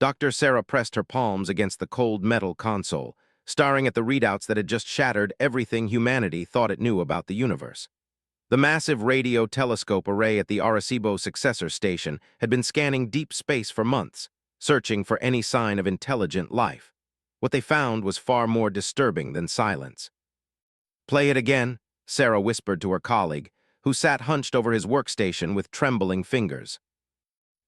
Dr. Sarah pressed her palms against the cold metal console, staring at the readouts that had just shattered everything humanity thought it knew about the universe. The massive radio telescope array at the Arecibo successor station had been scanning deep space for months, searching for any sign of intelligent life. What they found was far more disturbing than silence. "Play it again," Sarah whispered to her colleague, who sat hunched over his workstation with trembling fingers.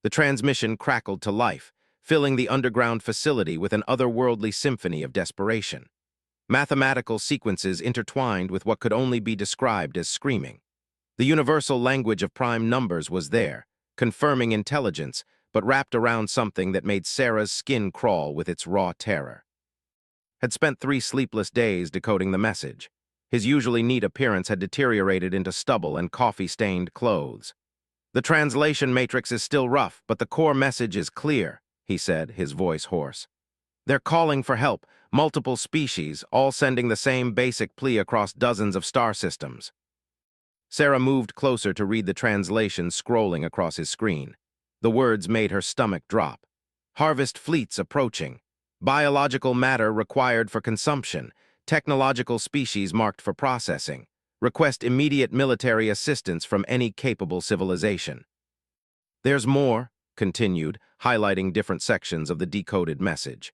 The transmission crackled to life, filling the underground facility with an otherworldly symphony of desperation. Mathematical sequences intertwined with what could only be described as screaming. The universal language of prime numbers was there, confirming intelligence, but wrapped around something that made Sarah's skin crawl with its raw terror. Had spent 3 sleepless days decoding the message. His usually neat appearance had deteriorated into stubble and coffee-stained clothes. "The translation matrix is still rough, but the core message is clear," he said, his voice hoarse. "They're calling for help, multiple species, all sending the same basic plea across dozens of star systems." Sarah moved closer to read the translation scrolling across his screen. The words made her stomach drop. "Harvest fleets approaching. Biological matter required for consumption. Technological species marked for processing. Request immediate military assistance from any capable civilization." "There's more," continued, highlighting different sections of the decoded message.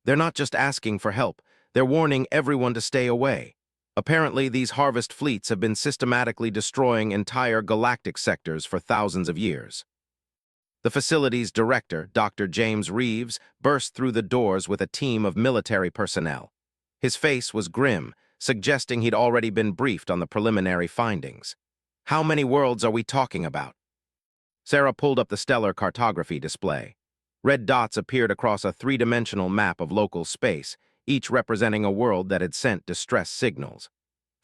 "They're not just asking for help, they're warning everyone to stay away. Apparently, these harvest fleets have been systematically destroying entire galactic sectors for thousands of years." The facility's director, Dr. James Reeves, burst through the doors with a team of military personnel. His face was grim, suggesting he'd already been briefed on the preliminary findings. "How many worlds are we talking about?" Sarah pulled up the stellar cartography display. Red dots appeared across a 3-dimensional map of local space, each representing a world that had sent distress signals.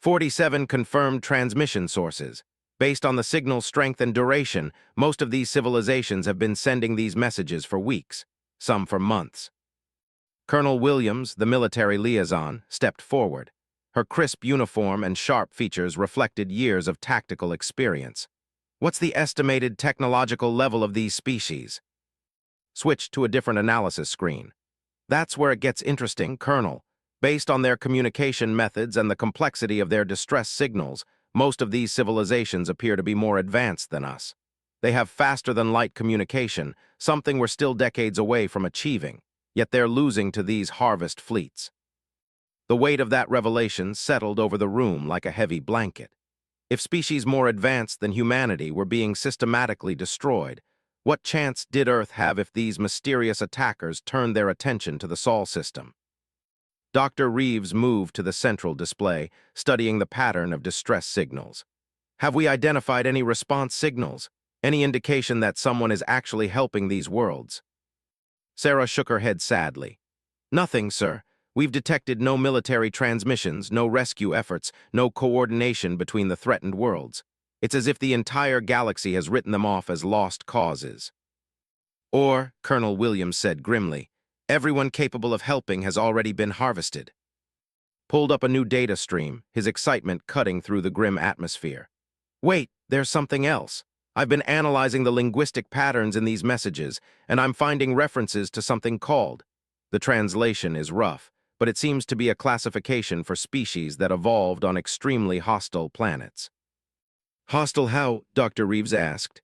47 confirmed transmission sources. Based on the signal's strength and duration, most of these civilizations have been sending these messages for weeks, some for months. Colonel Williams, the military liaison, stepped forward. Her crisp uniform and sharp features reflected years of tactical experience. "What's the estimated technological level of these species?" Switched to a different analysis screen. "That's where it gets interesting, Colonel. Based on their communication methods and the complexity of their distress signals, most of these civilizations appear to be more advanced than us. They have faster-than-light communication, something we're still decades away from achieving, yet they're losing to these harvest fleets." The weight of that revelation settled over the room like a heavy blanket. If species more advanced than humanity were being systematically destroyed, what chance did Earth have if these mysterious attackers turned their attention to the Sol system? Dr. Reeves moved to the central display, studying the pattern of distress signals. "Have we identified any response signals? Any indication that someone is actually helping these worlds?" Sarah shook her head sadly. "Nothing, sir. We've detected no military transmissions, no rescue efforts, no coordination between the threatened worlds. It's as if the entire galaxy has written them off as lost causes." "Or," Colonel Williams said grimly, "everyone capable of helping has already been harvested." Pulled up a new data stream, his excitement cutting through the grim atmosphere. "Wait, there's something else. I've been analyzing the linguistic patterns in these messages, and I'm finding references to something called—" The translation is rough, but it seems to be a classification for species that evolved on extremely hostile planets. "Hostile how?" Dr. Reeves asked.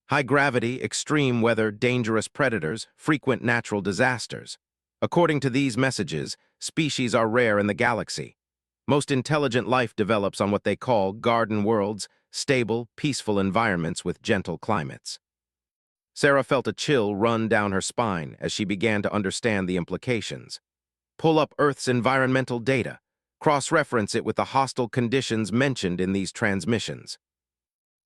"High gravity, extreme weather, dangerous predators, frequent natural disasters. According to these messages, species are rare in the galaxy. Most intelligent life develops on what they call garden worlds, stable, peaceful environments with gentle climates." Sarah felt a chill run down her spine as she began to understand the implications. Pull up Earth's environmental data. Cross-reference it with the hostile conditions mentioned in these transmissions.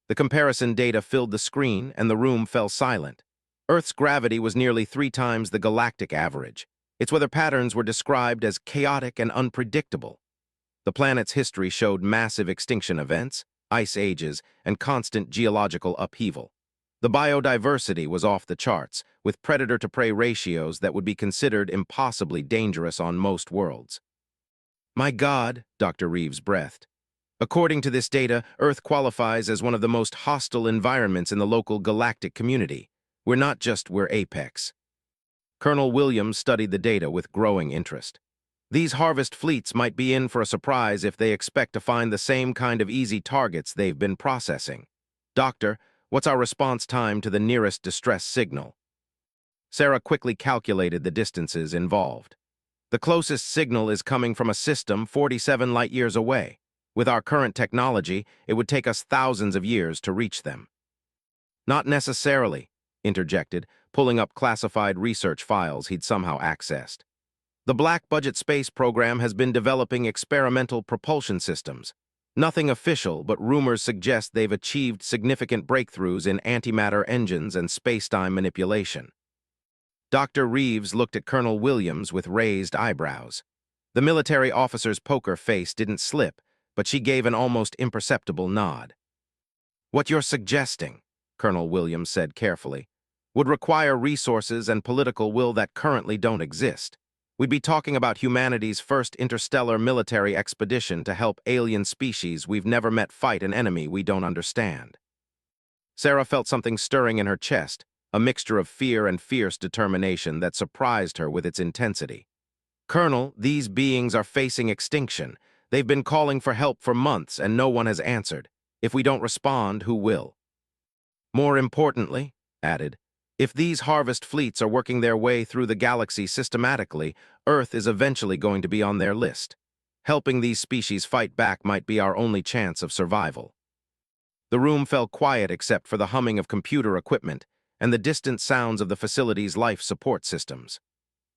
The comparison data filled the screen, and the room fell silent. Earth's gravity was nearly 3 times the galactic average. Its weather patterns were described as chaotic and unpredictable. The planet's history showed massive extinction events, ice ages, and constant geological upheaval. The biodiversity was off the charts, with predator-to-prey ratios that would be considered impossibly dangerous on most worlds. "My God," Dr. Reeves breathed. "According to this data, Earth qualifies as one of the most hostile environments in the local galactic community. We're apex." Colonel Williams studied the data with growing interest. These harvest fleets might be in for a surprise if they expect to find the same kind of easy targets they've been processing. Doctor, what's our response time to the nearest distress signal? Sarah quickly calculated the distances involved. The closest signal is coming from a system 47 light-years away. With our current technology, it would take us thousands of years to reach them. Not necessarily, interjected, pulling up classified research files he'd somehow accessed. The Black Budget Space Program has been developing experimental propulsion systems. Nothing official, but rumors suggest they've achieved significant breakthroughs in antimatter engines and space-time manipulation. Dr. Reeves looked at Colonel Williams with raised eyebrows. The military officer's poker face didn't slip, but she gave an almost imperceptible nod. What you're suggesting, Colonel Williams said carefully, would require resources and political will that currently don't exist. We'd be talking about humanity's first interstellar military expedition to help alien species we've never met fight an enemy we don't understand. Sarah felt something stirring in her chest, a mixture of fear and fierce determination that surprised her with its intensity. Colonel, these beings are facing extinction. They've been calling for help for months and no one has answered. If we don't respond, who will? More importantly, added, if these harvest fleets are working their way through the galaxy systematically, Earth is eventually going to be on their list. Helping these species fight back might be our only chance of survival. The room fell quiet except for the humming of computer equipment and the distant sounds of the facility's life support systems.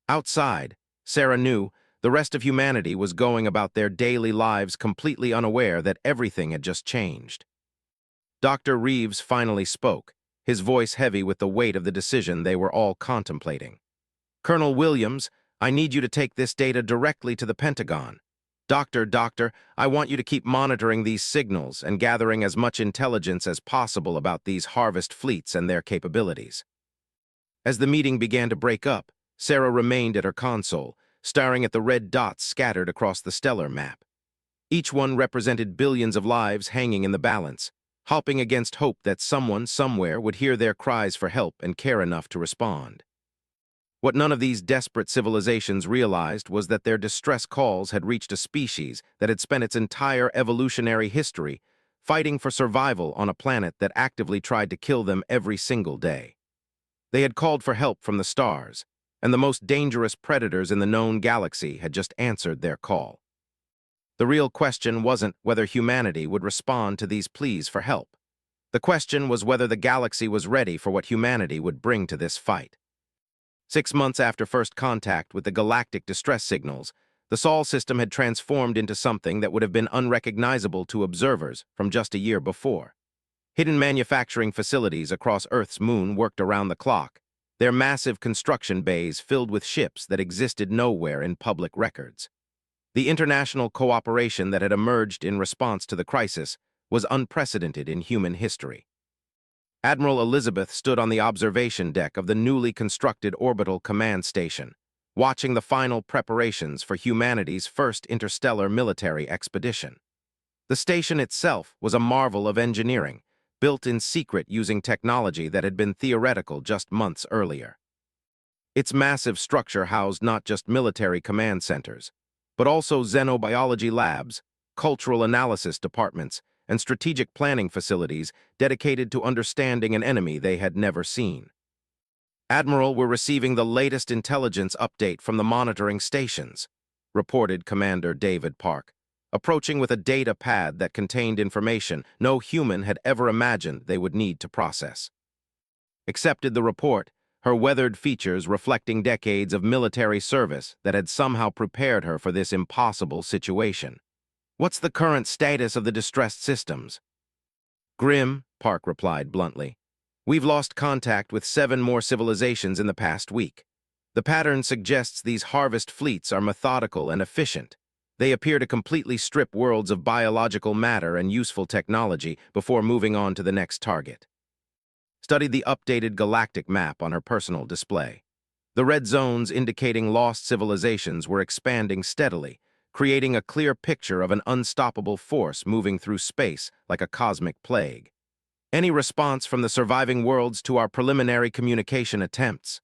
Outside, Sarah knew the rest of humanity was going about their daily lives completely unaware that everything had just changed. Dr. Reeves finally spoke, his voice heavy with the weight of the decision they were all contemplating. Colonel Williams, I need you to take this data directly to the Pentagon. Doctor, I want you to keep monitoring these signals and gathering as much intelligence as possible about these harvest fleets and their capabilities. As the meeting began to break up, Sarah remained at her console, staring at the red dots scattered across the stellar map. Each one represented billions of lives hanging in the balance, hopping against hope that someone somewhere would hear their cries for help and care enough to respond. What none of these desperate civilizations realized was that their distress calls had reached a species that had spent its entire evolutionary history fighting for survival on a planet that actively tried to kill them every single day. They had called for help from the stars, and the most dangerous predators in the known galaxy had just answered their call. The real question wasn't whether humanity would respond to these pleas for help. The question was whether the galaxy was ready for what humanity would bring to this fight. 6 months after first contact with the galactic distress signals, the Sol system had transformed into something that would have been unrecognizable to observers from just a year before. Hidden manufacturing facilities across Earth's moon worked around the clock, their massive construction bays filled with ships that existed nowhere in public records. The international cooperation that had emerged in response to the crisis was unprecedented in human history. Admiral Elizabeth stood on the observation deck of the newly constructed orbital command station, watching the final preparations for humanity's first interstellar military expedition. The station itself was a marvel of engineering, built in secret using technology that had been theoretical just months earlier. Its massive structure housed not just military command centers, but also xenobiology labs, cultural analysis departments, and strategic planning facilities dedicated to understanding an enemy they had never seen. Admiral, we're receiving the latest intelligence update from the monitoring stations, reported Commander David Park, approaching with a data pad that contained information no human had ever imagined they would need to process. Accepted the report, her weathered features reflecting decades of military service that had somehow prepared her for this impossible situation. What's the current status of the distressed systems? Grim, Park replied bluntly. We've lost contact with 7 more civilizations in the past week. The pattern suggests these harvest fleets are methodical and efficient. They appear to completely strip worlds of biological matter and useful technology before moving on to the next target. Studied the updated galactic map on her personal display. The red zones indicating lost civilizations were expanding steadily, creating a clear picture of an unstoppable force moving through space like a cosmic plague. Any response from the surviving worlds to our preliminary communication attempts?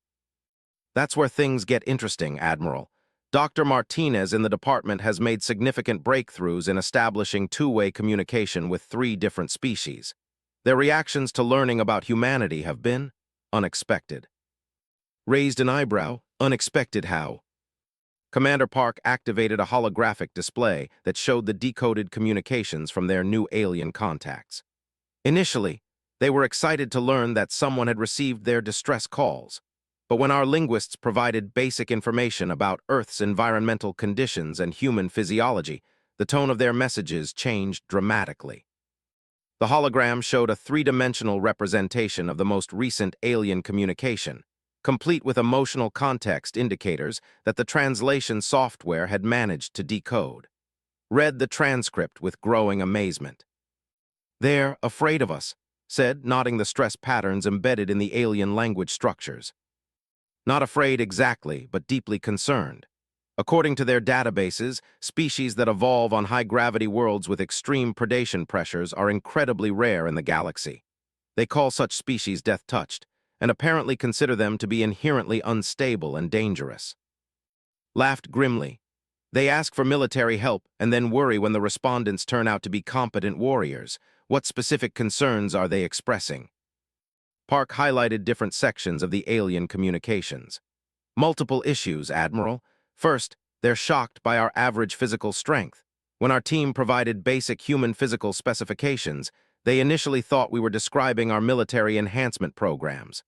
That's where things get interesting, Admiral. Dr. Martinez in the department has made significant breakthroughs in establishing two-way communication with three different species. Their reactions to learning about humanity have been unexpected. Raised an eyebrow, unexpected how? Commander Park activated a holographic display that showed the decoded communications from their new alien contacts. Initially, they were excited to learn that someone had received their distress calls. But when our linguists provided basic information about Earth's environmental conditions and human physiology, the tone of their messages changed dramatically. The hologram showed a three-dimensional representation of the most recent alien communication, complete with emotional context indicators that the translation software had managed to decode. Read the transcript with growing amazement. "They're afraid of us," said, nodding the stress patterns embedded in the alien language structures. Not afraid exactly, but deeply concerned. According to their databases, species that evolve on high-gravity worlds with extreme predation pressures are incredibly rare in the galaxy. They call such species death-touched, and apparently consider them to be inherently unstable and dangerous. Laughed grimly. They ask for military help and then worry when the respondents turn out to be competent warriors. What specific concerns are they expressing? Park highlighted different sections of the alien communications. Multiple issues, Admiral. First, they're shocked by our average physical strength. When our team provided basic human physical specifications, they initially thought we were describing our military enhancement programs.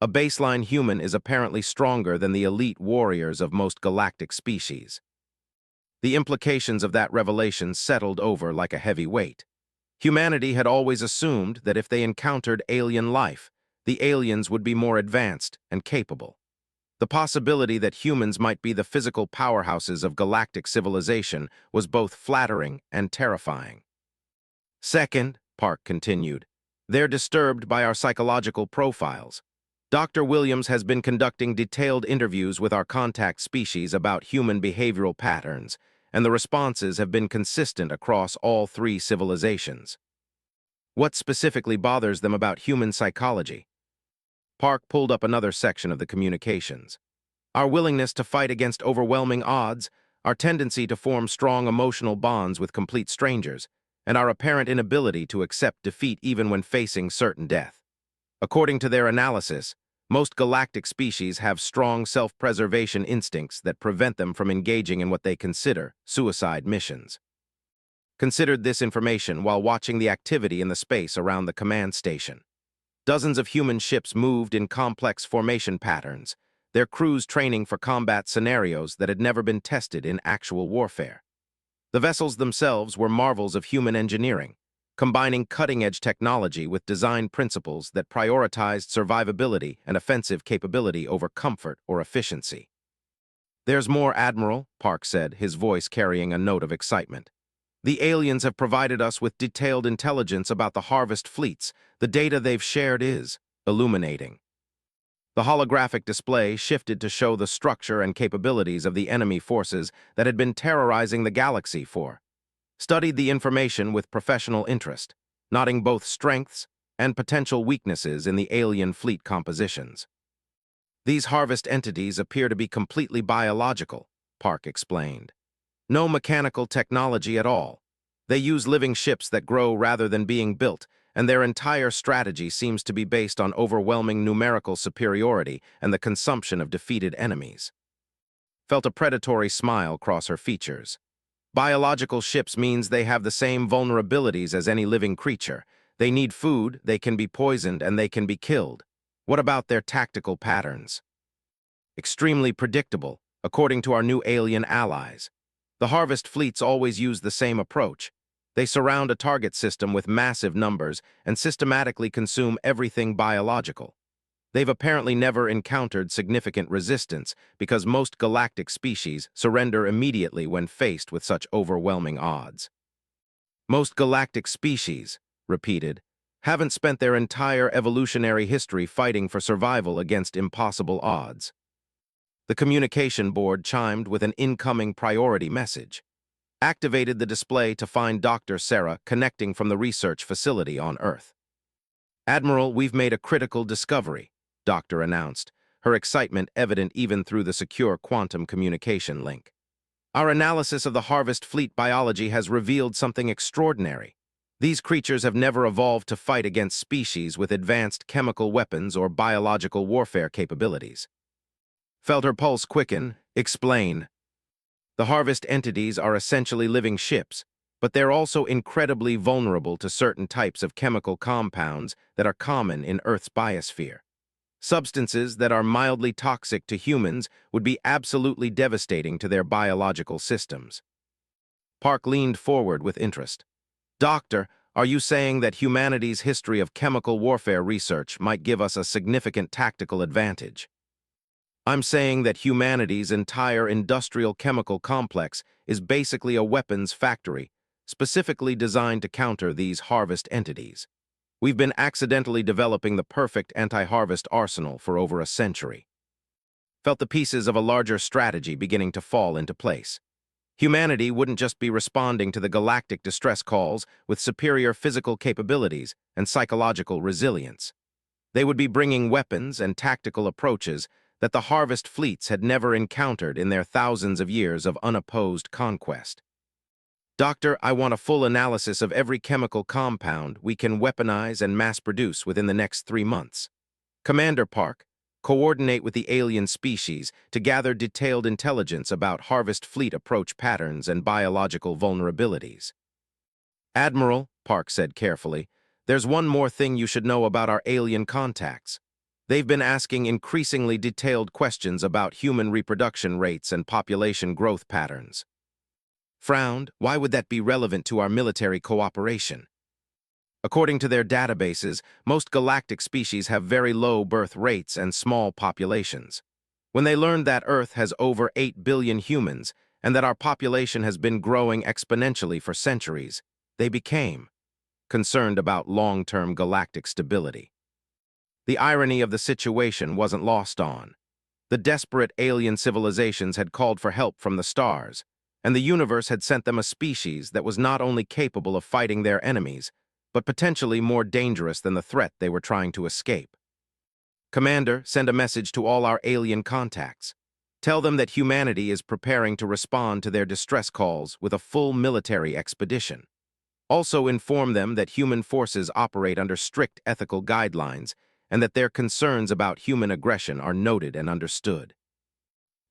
A baseline human is apparently stronger than the elite warriors of most galactic species. The implications of that revelation settled over like a heavy weight. Humanity had always assumed that if they encountered alien life, the aliens would be more advanced and capable. The possibility that humans might be the physical powerhouses of galactic civilization was both flattering and terrifying. Second, Park continued, they're disturbed by our psychological profiles. Dr. Williams has been conducting detailed interviews with our contact species about human behavioral patterns, and the responses have been consistent across all three civilizations. What specifically bothers them about human psychology? Park pulled up another section of the communications. Our willingness to fight against overwhelming odds, our tendency to form strong emotional bonds with complete strangers, and our apparent inability to accept defeat even when facing certain death. According to their analysis, most galactic species have strong self-preservation instincts that prevent them from engaging in what they consider suicide missions. Considered this information while watching the activity in the space around the command station. Dozens of human ships moved in complex formation patterns, their crews training for combat scenarios that had never been tested in actual warfare. The vessels themselves were marvels of human engineering, combining cutting-edge technology with design principles that prioritized survivability and offensive capability over comfort or efficiency. "There's more, Admiral," Park said, his voice carrying a note of excitement. "The aliens have provided us with detailed intelligence about the harvest fleets. The data they've shared is illuminating." The holographic display shifted to show the structure and capabilities of the enemy forces that had been terrorizing the galaxy studied the information with professional interest, noting both strengths and potential weaknesses in the alien fleet compositions. "These harvest entities appear to be completely biological," Park explained. "No mechanical technology at all. They use living ships that grow rather than being built, and their entire strategy seems to be based on overwhelming numerical superiority and the consumption of defeated enemies." Felt a predatory smile cross her features. "Biological ships means they have the same vulnerabilities as any living creature. They need food, they can be poisoned, and they can be killed. What about their tactical patterns?" "Extremely predictable, according to our new alien allies. The harvest fleets always use the same approach. They surround a target system with massive numbers and systematically consume everything biological. They've apparently never encountered significant resistance because most galactic species surrender immediately when faced with such overwhelming odds." "Most galactic species," repeated, "haven't spent their entire evolutionary history fighting for survival against impossible odds." The communication board chimed with an incoming priority message. Activated the display to find Dr. Sarah connecting from the research facility on Earth. "Admiral, we've made a critical discovery," Doctor announced. her excitement evident even through the secure quantum communication link. Our analysis of the Harvest Fleet biology has revealed something extraordinary. These creatures have never evolved to fight against species with advanced chemical weapons or biological warfare capabilities. Felt her pulse quicken. Explain. The Harvest entities are essentially living ships, but they're also incredibly vulnerable to certain types of chemical compounds that are common in Earth's biosphere. Substances that are mildly toxic to humans would be absolutely devastating to their biological systems. Park leaned forward with interest. Doctor, are you saying that humanity's history of chemical warfare research might give us a significant tactical advantage? I'm saying that humanity's entire industrial chemical complex is basically a weapons factory, specifically designed to counter these Harvest entities. We've been accidentally developing the perfect anti-Harvest arsenal for over a century. Felt the pieces of a larger strategy beginning to fall into place. Humanity wouldn't just be responding to the galactic distress calls with superior physical capabilities and psychological resilience. They would be bringing weapons and tactical approaches that the Harvest fleets had never encountered in their thousands of years of unopposed conquest. Doctor, I want a full analysis of every chemical compound we can weaponize and mass-produce within the next 3 months. Commander Park, coordinate with the alien species to gather detailed intelligence about Harvest fleet approach patterns and biological vulnerabilities. Admiral, Park said carefully, there's one more thing you should know about our alien contacts. They've been asking increasingly detailed questions about human reproduction rates and population growth patterns. Frowned, why would that be relevant to our military cooperation? According to their databases, most galactic species have very low birth rates and small populations. When they learned that Earth has over 8 billion humans and that our population has been growing exponentially for centuries, they became concerned about long-term galactic stability. The irony of the situation wasn't lost on. The desperate alien civilizations had called for help from the stars, and the universe had sent them a species that was not only capable of fighting their enemies, but potentially more dangerous than the threat they were trying to escape. Commander, send a message to all our alien contacts. Tell them that humanity is preparing to respond to their distress calls with a full military expedition. Also inform them that human forces operate under strict ethical guidelines and that their concerns about human aggression are noted and understood.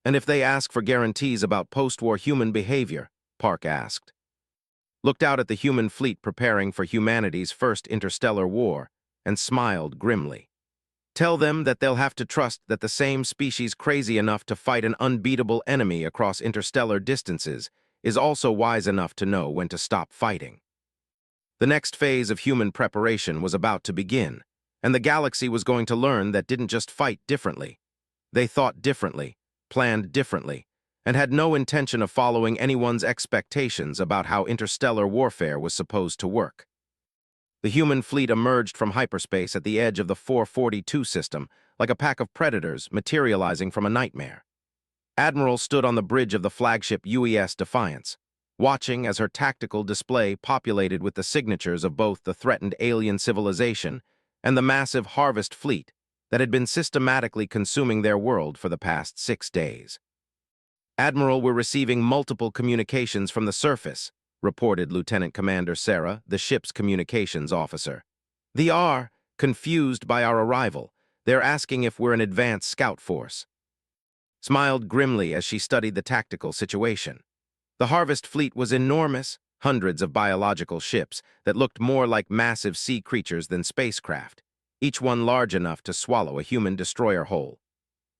And if they ask for guarantees about post-war human behavior, Park asked. Looked out at the human fleet preparing for humanity's first interstellar war and smiled grimly. Tell them that they'll have to trust that the same species crazy enough to fight an unbeatable enemy across interstellar distances is also wise enough to know when to stop fighting. The next phase of human preparation was about to begin, and the galaxy was going to learn that didn't just fight differently. They thought differently, planned differently, and had no intention of following anyone's expectations about how interstellar warfare was supposed to work. The human fleet emerged from hyperspace at the edge of the 442 system, like a pack of predators materializing from a nightmare. Admiral stood on the bridge of the flagship UES Defiance, watching as her tactical display populated with the signatures of both the threatened alien civilization and the massive Harvest fleet that had been systematically consuming their world for the past 6 days. Admiral, we're receiving multiple communications from the surface, reported Lieutenant Commander Sarah, the ship's communications officer. They are confused by our arrival. They're asking if we're an advanced scout force. Smiled grimly as she studied the tactical situation. The Harvest fleet was enormous, hundreds of biological ships that looked more like massive sea creatures than spacecraft, each one large enough to swallow a human destroyer whole.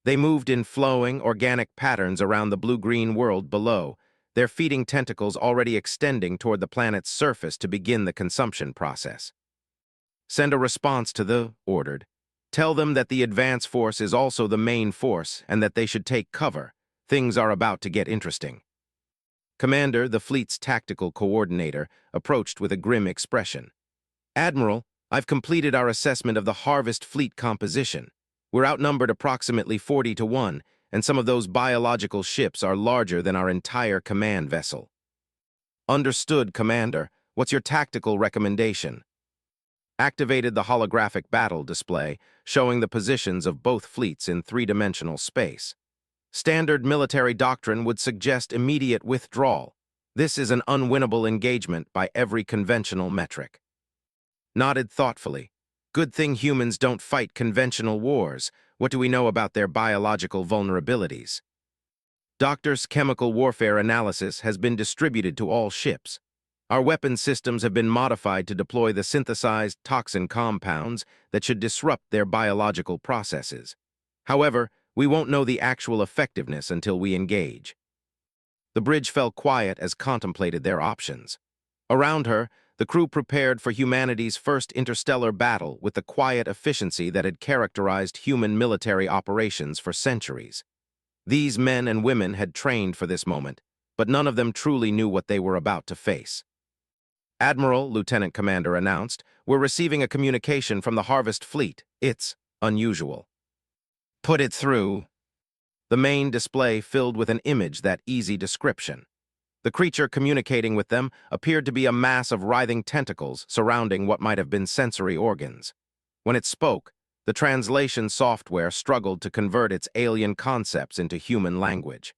They moved in flowing, organic patterns around the blue-green world below, their feeding tentacles already extending toward the planet's surface to begin the consumption process. Send a response to the, ordered. Tell them that the advance force is also the main force and that they should take cover. Things are about to get interesting. Commander, the fleet's tactical coordinator, approached with a grim expression. Admiral, I've completed our assessment of the Harvest fleet composition. We're outnumbered approximately 40-1, and some of those biological ships are larger than our entire command vessel. Understood, Commander. What's your tactical recommendation? activated the holographic battle display, showing the positions of both fleets in three-dimensional space. Standard military doctrine would suggest immediate withdrawal. This is an unwinnable engagement by every conventional metric. Nodded thoughtfully. Good thing humans don't fight conventional wars. What do we know about their biological vulnerabilities? Doctor's chemical warfare analysis has been distributed to all ships. Our weapon systems have been modified to deploy the synthesized toxin compounds that should disrupt their biological processes. However, we won't know the actual effectiveness until we engage. The bridge fell quiet as contemplated their options. Around her, the crew prepared for humanity's first interstellar battle with the quiet efficiency that had characterized human military operations for centuries. These men and women had trained for this moment, but none of them truly knew what they were about to face. Admiral, Lieutenant Commander announced, "We're receiving a communication from the Harvest Fleet. It's unusual." "Put it through." The main display filled with an image that easy description. The creature communicating with them appeared to be a mass of writhing tentacles surrounding what might have been sensory organs. When it spoke, the translation software struggled to convert its alien concepts into human language.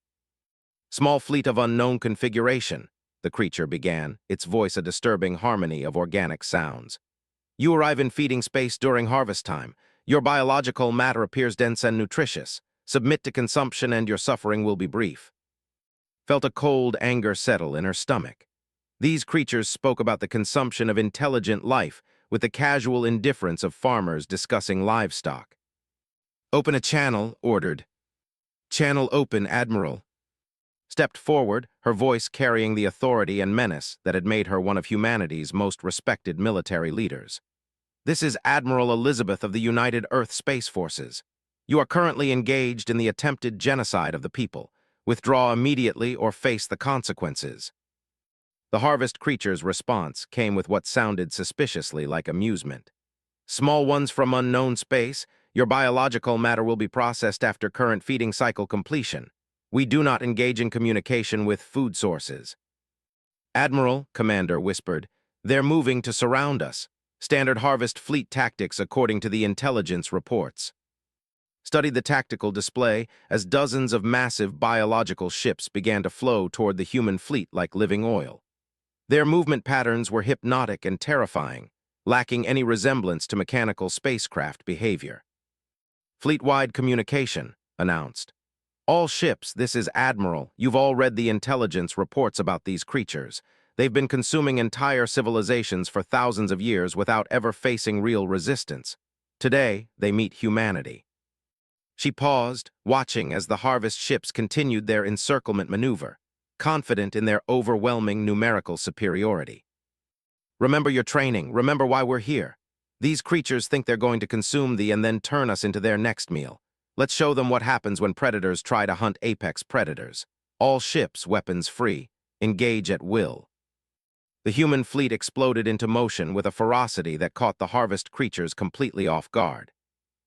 "Small fleet of unknown configuration," the creature began, its voice a disturbing harmony of organic sounds. "You arrive in feeding space during harvest time. Your biological matter appears dense and nutritious. Submit to consumption and your suffering will be brief." Felt a cold anger settle in her stomach. These creatures spoke about the consumption of intelligent life with the casual indifference of farmers discussing livestock. "Open a channel," ordered. "Channel open, Admiral." Stepped forward, her voice carrying the authority and menace that had made her one of humanity's most respected military leaders. "This is Admiral Elizabeth of the United Earth Space Forces. You are currently engaged in the attempted genocide of the people. Withdraw immediately or face the consequences." The Harvest creature's response came with what sounded suspiciously like amusement. "Small ones from unknown space, your biological matter will be processed after current feeding cycle completion. We do not engage in communication with food sources." "Admiral," Commander whispered, "they're moving to surround us. Standard Harvest fleet tactics according to the intelligence reports." Studied the tactical display as dozens of massive biological ships began to flow toward the human fleet like living oil. Their movement patterns were hypnotic and terrifying, lacking any resemblance to mechanical spacecraft behavior. "Fleet-wide communication," announced. "All ships, this is Admiral. You've all read the intelligence reports about these creatures. They've been consuming entire civilizations for thousands of years without ever facing real resistance. Today, they meet humanity." She paused, watching as the Harvest ships continued their encirclement maneuver, confident in their overwhelming numerical superiority. "Remember your training. Remember why we're here. These creatures think they're going to consume thee and then turn us into their next meal. Let's show them what happens when predators try to hunt apex predators. All ships, weapons free. Engage at will." The human fleet exploded into motion with a ferocity that caught the Harvest creatures completely off guard.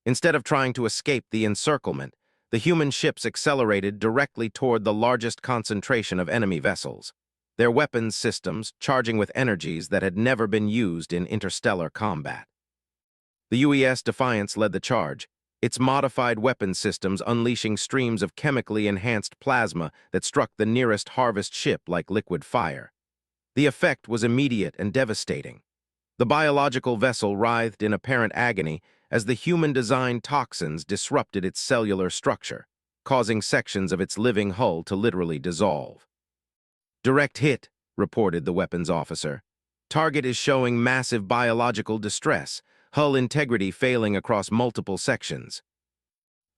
Instead of trying to escape the encirclement, the human ships accelerated directly toward the largest concentration of enemy vessels, their weapons systems charging with energies that had never been used in interstellar combat. The UES Defiance led the charge, its modified weapon systems unleashing streams of chemically enhanced plasma that struck the nearest Harvest ship like liquid fire. The effect was immediate and devastating. The biological vessel writhed in apparent agony as the human-designed toxins disrupted its cellular structure, causing sections of its living hull to literally dissolve. "Direct hit," reported the weapons officer. "Target is showing massive biological distress, hull integrity failing across multiple sections."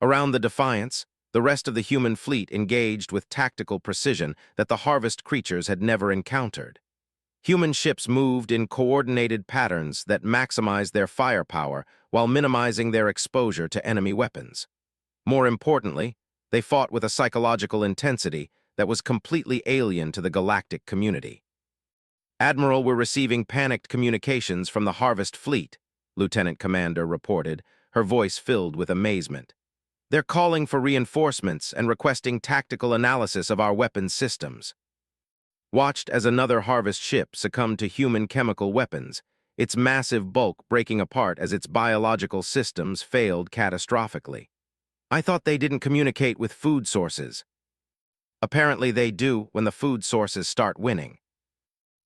Around the Defiance, the rest of the human fleet engaged with tactical precision that the Harvest creatures had never encountered. Human ships moved in coordinated patterns that maximized their firepower while minimizing their exposure to enemy weapons. More importantly, they fought with a psychological intensity that was completely alien to the galactic community. "Admiral, we're receiving panicked communications from the Harvest Fleet," Lieutenant Commander reported, her voice filled with amazement. "They're calling for reinforcements and requesting tactical analysis of our weapons systems." Watched as another Harvest ship succumbed to human chemical weapons, its massive bulk breaking apart as its biological systems failed catastrophically. I thought they didn't communicate with food sources. Apparently they do when the food sources start winning.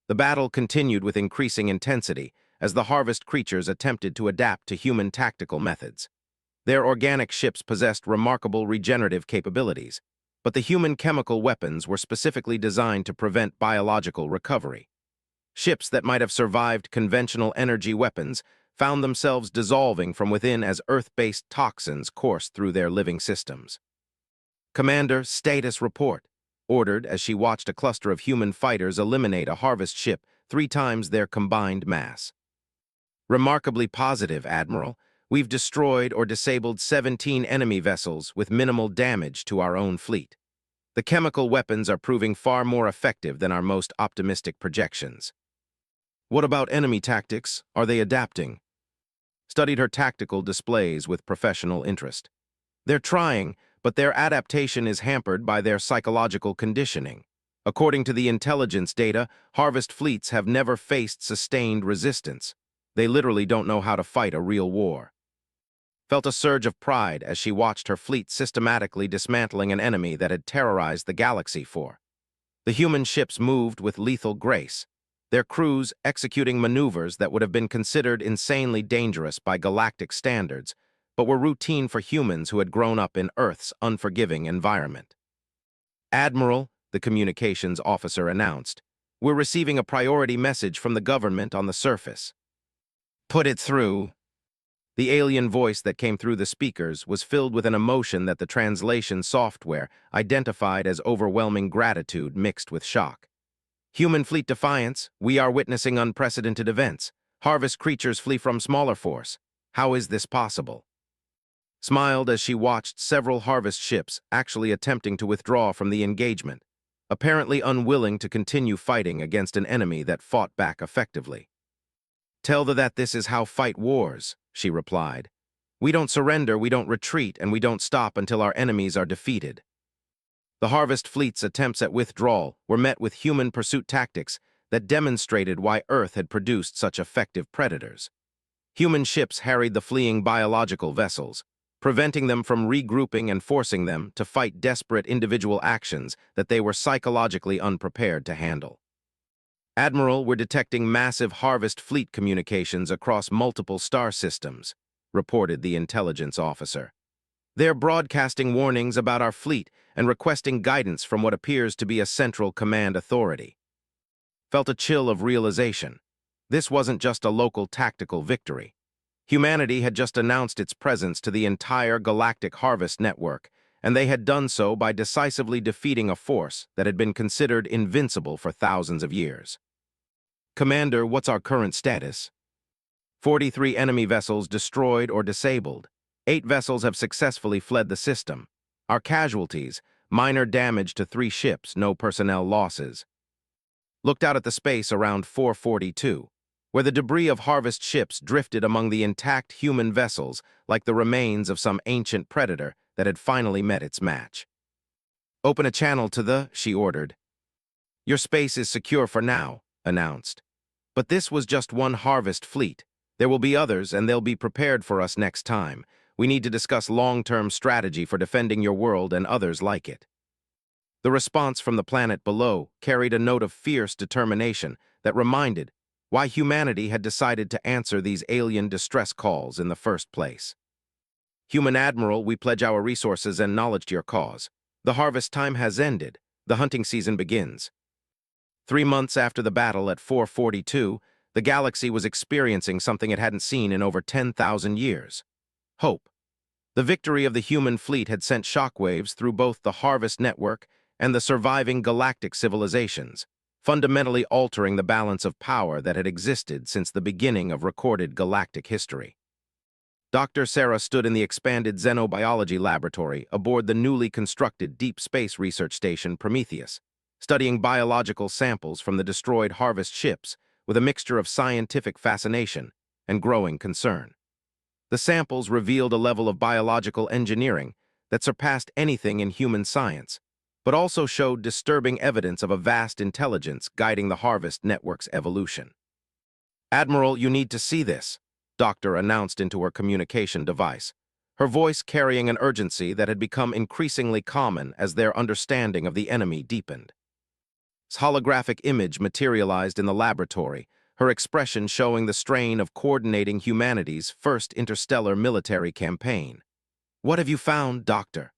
The battle continued with increasing intensity as the harvest creatures attempted to adapt to human tactical methods. Their organic ships possessed remarkable regenerative capabilities, but the human chemical weapons were specifically designed to prevent biological recovery. Ships that might have survived conventional energy weapons found themselves dissolving from within as Earth-based toxins coursed through their living systems. Commander, status report, ordered as she watched a cluster of human fighters eliminate a harvest ship 3 times their combined mass. Remarkably positive, Admiral. We've destroyed or disabled 17 enemy vessels with minimal damage to our own fleet. The chemical weapons are proving far more effective than our most optimistic projections. What about enemy tactics? Are they adapting? Studied her tactical displays with professional interest. They're trying, but their adaptation is hampered by their psychological conditioning. According to the intelligence data, harvest fleets have never faced sustained resistance. They literally don't know how to fight a real war. Felt a surge of pride as she watched her fleet systematically dismantling an enemy that had terrorized the galaxy for. The human ships moved with lethal grace, their crews executing maneuvers that would have been considered insanely dangerous by galactic standards, but were routine for humans who had grown up in Earth's unforgiving environment. Admiral, the communications officer announced, we're receiving a priority message from the government on the surface. Put it through. The alien voice that came through the speakers was filled with an emotion that the translation software identified as overwhelming gratitude mixed with shock. Human fleet defiance, we are witnessing unprecedented events. Harvest creatures flee from smaller force. How is this possible? Smiled as she watched several harvest ships actually attempting to withdraw from the engagement, apparently unwilling to continue fighting against an enemy that fought back effectively. Tell them that this is how fight wars, she replied. We don't surrender, we don't retreat, and we don't stop until our enemies are defeated. The harvest fleet's attempts at withdrawal were met with human pursuit tactics that demonstrated why Earth had produced such effective predators. Human ships harried the fleeing biological vessels, preventing them from regrouping and forcing them to fight desperate individual actions that they were psychologically unprepared to handle. Admiral, we're detecting massive harvest fleet communications across multiple star systems, reported the intelligence officer. They're broadcasting warnings about our fleet and requesting guidance from what appears to be a central command authority. Felt a chill of realization. This wasn't just a local tactical victory. Humanity had just announced its presence to the entire galactic harvest network, and they had done so by decisively defeating a force that had been considered invincible for thousands of years. Commander, what's our current status? 43 enemy vessels destroyed or disabled. 8 vessels have successfully fled the system. Our casualties, minor damage to 3 ships, no personnel losses. Looked out at the space around 442, where the debris of harvest ships drifted among the intact human vessels like the remains of some ancient predator that had finally met its match. Open a channel to the, she ordered. Your space is secure for now, announced. But this was just one harvest fleet. There will be others, and they'll be prepared for us next time. We need to discuss long-term strategy for defending your world and others like it. The response from the planet below carried a note of fierce determination that reminded why humanity had decided to answer these alien distress calls in the first place. Human Admiral, we pledge our resources and knowledge to your cause. The harvest time has ended. The hunting season begins. 3 months after the battle at 442, the galaxy was experiencing something it hadn't seen in over 10,000 years. Hope. The victory of the human fleet had sent shockwaves through both the harvest network and the surviving galactic civilizations, fundamentally altering the balance of power that had existed since the beginning of recorded galactic history. Dr. Sarah stood in the expanded xenobiology laboratory aboard the newly constructed deep space research station Prometheus, studying biological samples from the destroyed harvest ships with a mixture of scientific fascination and growing concern. The samples revealed a level of biological engineering that surpassed anything in human science, but also showed disturbing evidence of a vast intelligence guiding the harvest network's evolution. "Admiral, you need to see this," Doctor announced into her communication device, her voice carrying an urgency that had become increasingly common as their understanding of the enemy deepened. This holographic image materialized in the laboratory, her expression showing the strain of coordinating humanity's first interstellar military campaign. "What have you found, Doctor?"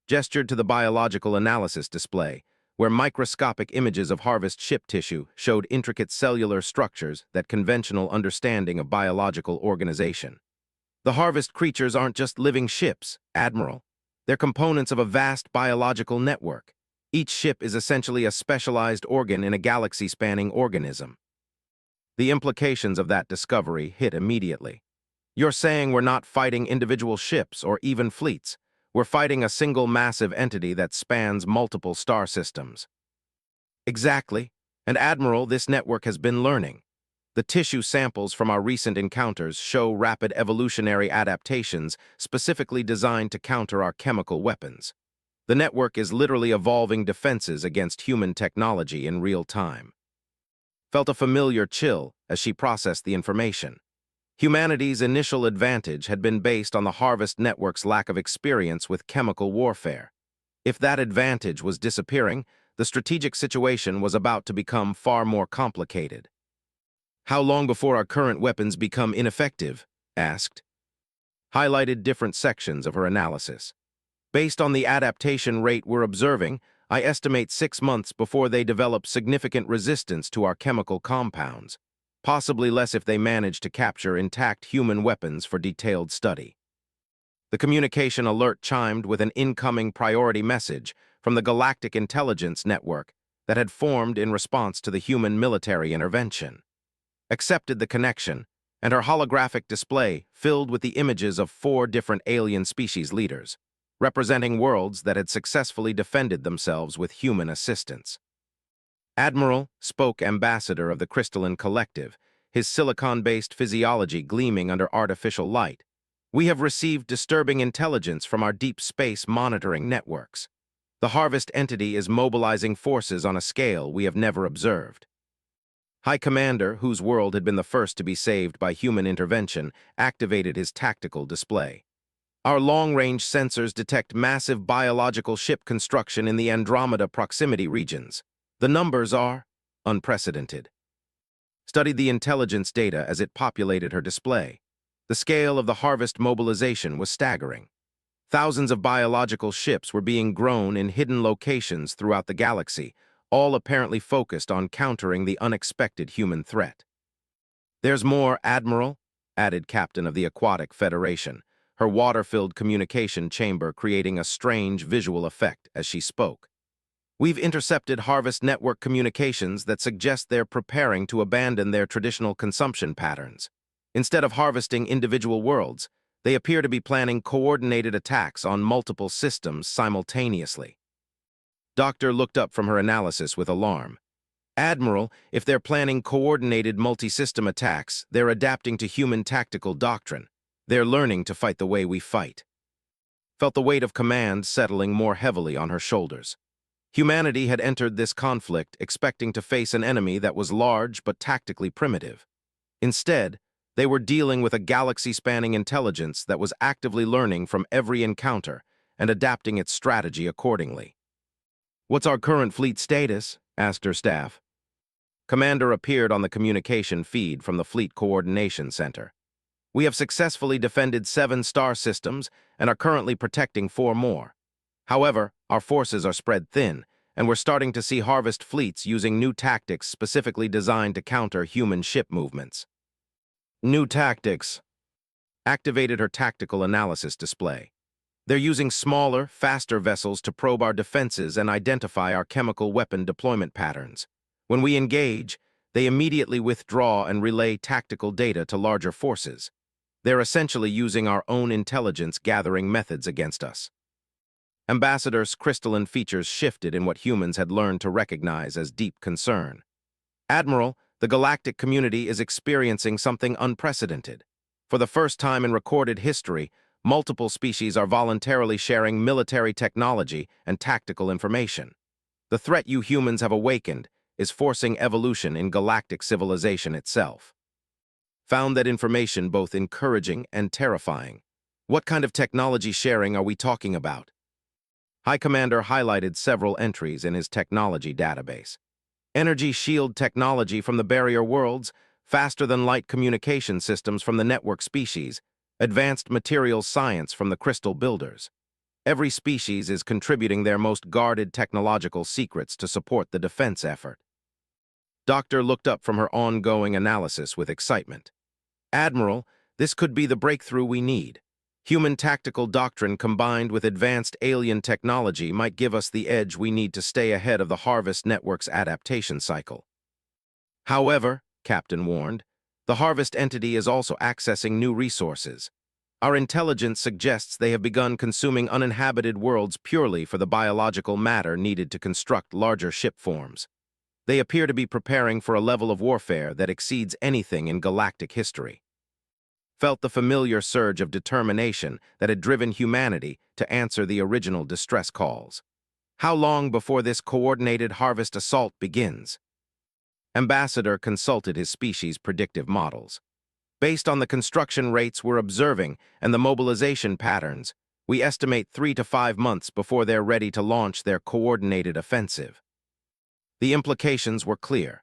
Gestured to the biological analysis display, where microscopic images of harvest ship tissue showed intricate cellular structures that conventional understanding of biological organization. "The harvest creatures aren't just living ships, Admiral. They're components of a vast biological network. Each ship is essentially a specialized organ in a galaxy-spanning organism." The implications of that discovery hit immediately. "You're saying we're not fighting individual ships or even fleets. We're fighting a single massive entity that spans multiple star systems." "Exactly. And Admiral, this network has been learning. The tissue samples from our recent encounters show rapid evolutionary adaptations specifically designed to counter our chemical weapons. The network is literally evolving defenses against human technology in real time." Felt a familiar chill as she processed the information. Humanity's initial advantage had been based on the Harvest Network's lack of experience with chemical warfare. If that advantage was disappearing, the strategic situation was about to become far more complicated. "How long before our current weapons become ineffective?" asked. Highlighted different sections of her analysis. "Based on the adaptation rate we're observing, I estimate 6 months before they develop significant resistance to our chemical compounds, possibly less if they manage to capture intact human weapons for detailed study." The communication alert chimed with an incoming priority message from the Galactic Intelligence Network that had formed in response to the human military intervention. Accepted the connection, and her holographic display filled with the images of 4 different alien species leaders, representing worlds that had successfully defended themselves with human assistance. "Admiral," spoke Ambassador of the Crystalline Collective, his silicon-based physiology gleaming under artificial light, "we have received disturbing intelligence from our deep space monitoring networks. The Harvest entity is mobilizing forces on a scale we have never observed." High Commander, whose world had been the first to be saved by human intervention, activated his tactical display. "Our long-range sensors detect massive biological ship construction in the Andromeda proximity regions. The numbers are unprecedented." Studied the intelligence data as it populated her display. The scale of the Harvest mobilization was staggering. Thousands of biological ships were being grown in hidden locations throughout the galaxy, all apparently focused on countering the unexpected human threat. "There's more, Admiral," added Captain of the Aquatic Federation, her water-filled communication chamber creating a strange visual effect as she spoke. "We've intercepted Harvest Network communications that suggest they're preparing to abandon their traditional consumption patterns. Instead of harvesting individual worlds, they appear to be planning coordinated attacks on multiple systems simultaneously." Doctor looked up from her analysis with alarm. "Admiral, if they're planning coordinated multi-system attacks, they're adapting to human tactical doctrine. They're learning to fight the way we fight." Felt the weight of command settling more heavily on her shoulders. Humanity had entered this conflict expecting to face an enemy that was large but tactically primitive. Instead, they were dealing with a galaxy-spanning intelligence that was actively learning from every encounter and adapting its strategy accordingly. "What's our current fleet status?" asked her staff. Commander appeared on the communication feed from the Fleet Coordination Center. "We have successfully defended 7 star systems and are currently protecting 4 more. However, our forces are spread thin, and we're starting to see Harvest fleets using new tactics specifically designed to counter human ship movements." "New tactics." Activated her tactical analysis display. "They're using smaller, faster vessels to probe our defenses and identify our chemical weapon deployment patterns. When we engage, they immediately withdraw and relay tactical data to larger forces. They're essentially using our own intelligence-gathering methods against us." Ambassador's crystalline features shifted in what humans had learned to recognize as deep concern. "Admiral, the galactic community is experiencing something unprecedented. For the first time in recorded history, multiple species are voluntarily sharing military technology and tactical information. The threat you humans have awakened is forcing evolution in galactic civilization itself." found that information both encouraging and terrifying. What kind of technology sharing are we talking about? High Commander highlighted several entries in his technology database. Energy shield technology from the barrier worlds, faster-than-light communication systems from the network species, advanced materials science from the crystal builders. Every species is contributing their most guarded technological secrets to support the defense effort. Doctor looked up from her ongoing analysis with excitement. Admiral, this could be the breakthrough we need. Human tactical doctrine combined with advanced alien technology might give us the edge we need to stay ahead of the Harvest Network's adaptation cycle. However, Captain warned, the Harvest entity is also accessing new resources. Our intelligence suggests they have begun consuming uninhabited worlds purely for the biological matter needed to construct larger ship forms. They appear to be preparing for a level of warfare that exceeds anything in galactic history. Felt the familiar surge of determination that had driven humanity to answer the original distress calls. How long before this coordinated harvest assault begins? Ambassador consulted his species' predictive models. Based on the construction rates we're observing and the mobilization patterns, we estimate 3 to 5 months before they're ready to launch their coordinated offensive. The implications were clear.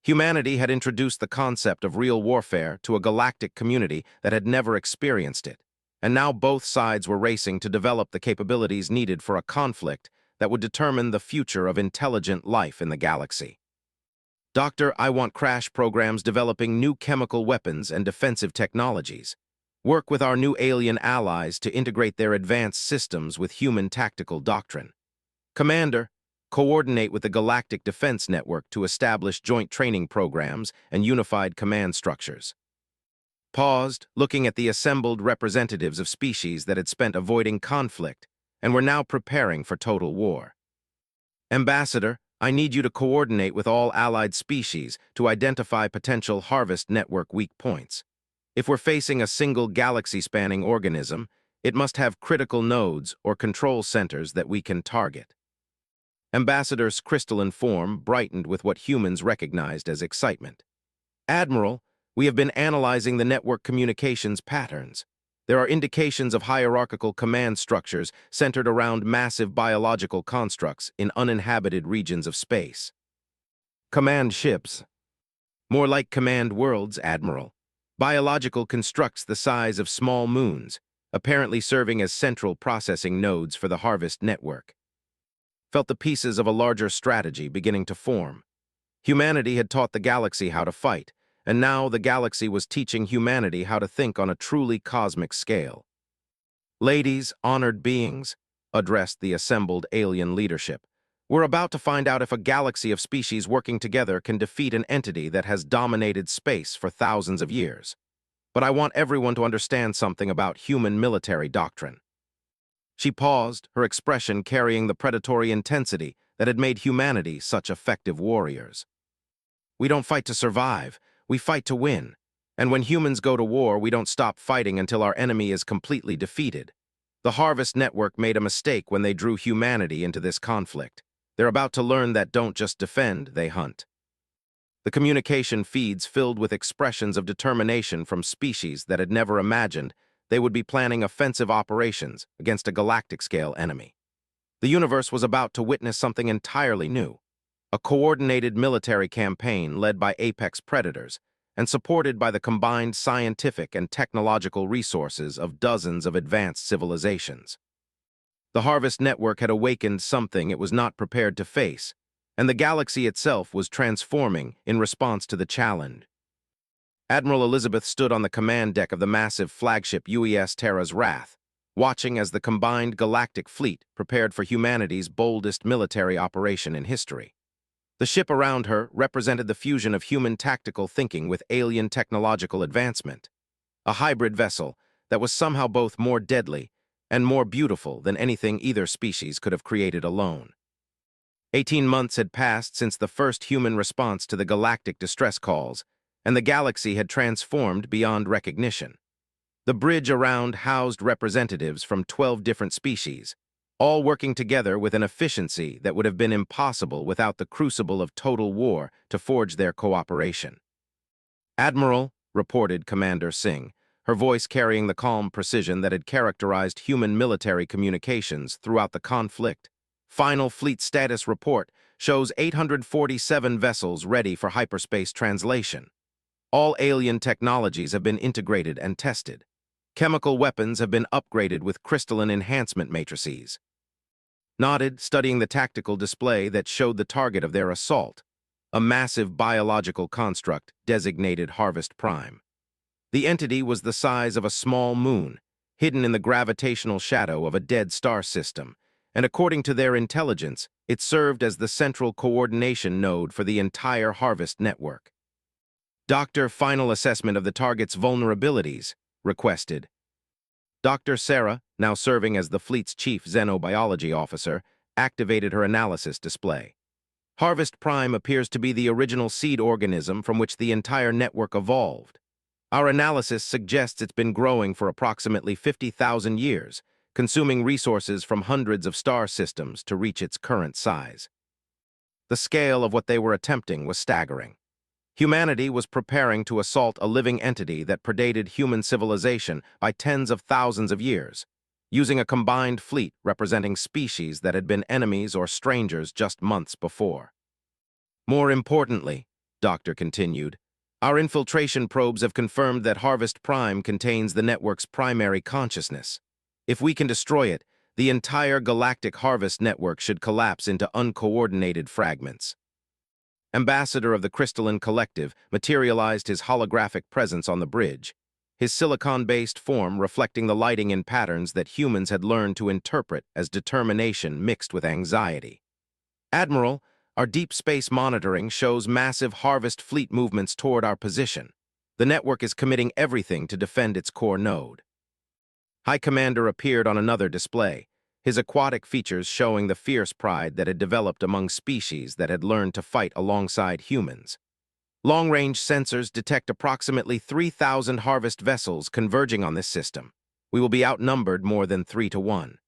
Humanity had introduced the concept of real warfare to a galactic community that had never experienced it, and now both sides were racing to develop the capabilities needed for a conflict that would determine the future of intelligent life in the galaxy. Doctor, I want crash programs developing new chemical weapons and defensive technologies. Work with our new alien allies to integrate their advanced systems with human tactical doctrine. Commander, coordinate with the Galactic Defense Network to establish joint training programs and unified command structures. Paused, looking at the assembled representatives of species that had spent avoiding conflict and were now preparing for total war. Ambassador, I need you to coordinate with all allied species to identify potential Harvest Network weak points. If we're facing a single galaxy-spanning organism, it must have critical nodes or control centers that we can target. Ambassador's crystalline form brightened with what humans recognized as excitement. Admiral, we have been analyzing the network communications patterns. There are indications of hierarchical command structures centered around massive biological constructs in uninhabited regions of space. Command ships. More like command worlds, Admiral. Biological constructs the size of small moons, apparently serving as central processing nodes for the Harvest Network. Felt the pieces of a larger strategy beginning to form. Humanity had taught the galaxy how to fight, and now the galaxy was teaching humanity how to think on a truly cosmic scale. Ladies, honored beings, addressed the assembled alien leadership, we're about to find out if a galaxy of species working together can defeat an entity that has dominated space for thousands of years. But I want everyone to understand something about human military doctrine. She paused, her expression carrying the predatory intensity that had made humanity such effective warriors. We don't fight to survive, we fight to win. And when humans go to war, we don't stop fighting until our enemy is completely defeated. The Harvest Network made a mistake when they drew humanity into this conflict. They're about to learn that don't just defend, they hunt. The communication feeds filled with expressions of determination from species that had never imagined they would be planning offensive operations against a galactic-scale enemy. The universe was about to witness something entirely new. A coordinated military campaign led by apex predators and supported by the combined scientific and technological resources of dozens of advanced civilizations. The Harvest Network had awakened something it was not prepared to face, and the galaxy itself was transforming in response to the challenge. Admiral Elizabeth stood on the command deck of the massive flagship UES Terra's Wrath, watching as the combined galactic fleet prepared for humanity's boldest military operation in history. The ship around her represented the fusion of human tactical thinking with alien technological advancement, a hybrid vessel that was somehow both more deadly and more beautiful than anything either species could have created alone. 18 months had passed since the first human response to the galactic distress calls, and the galaxy had transformed beyond recognition. The bridge around housed representatives from 12 different species, all working together with an efficiency that would have been impossible without the crucible of total war to forge their cooperation. Admiral, reported Commander Singh, her voice carrying the calm precision that had characterized human military communications throughout the conflict. Final fleet status report shows 847 vessels ready for hyperspace translation. All alien technologies have been integrated and tested. Chemical weapons have been upgraded with crystalline enhancement matrices. Nodded, studying the tactical display that showed the target of their assault, a massive biological construct designated Harvest Prime. The entity was the size of a small moon, hidden in the gravitational shadow of a dead star system, and according to their intelligence, it served as the central coordination node for the entire Harvest network. Doctor, final assessment of the target's vulnerabilities, requested. Dr. Sarah, now serving as the fleet's chief xenobiology officer, activated her analysis display. Harvest Prime appears to be the original seed organism from which the entire network evolved. Our analysis suggests it's been growing for approximately 50,000 years, consuming resources from hundreds of star systems to reach its current size. The scale of what they were attempting was staggering. Humanity was preparing to assault a living entity that predated human civilization by tens of thousands of years, using a combined fleet representing species that had been enemies or strangers just months before. More importantly, Doctor continued, our infiltration probes have confirmed that Harvest Prime contains the network's primary consciousness. If we can destroy it, the entire galactic Harvest network should collapse into uncoordinated fragments. Ambassador of the Crystalline Collective materialized his holographic presence on the bridge, his silicon-based form reflecting the lighting in patterns that humans had learned to interpret as determination mixed with anxiety. Admiral, our deep space monitoring shows massive Harvest fleet movements toward our position. The network is committing everything to defend its core node. High Commander appeared on another display, his aquatic features showing the fierce pride that had developed among species that had learned to fight alongside humans. Long-range sensors detect approximately 3,000 Harvest vessels converging on this system. We will be outnumbered more than 3 to 1.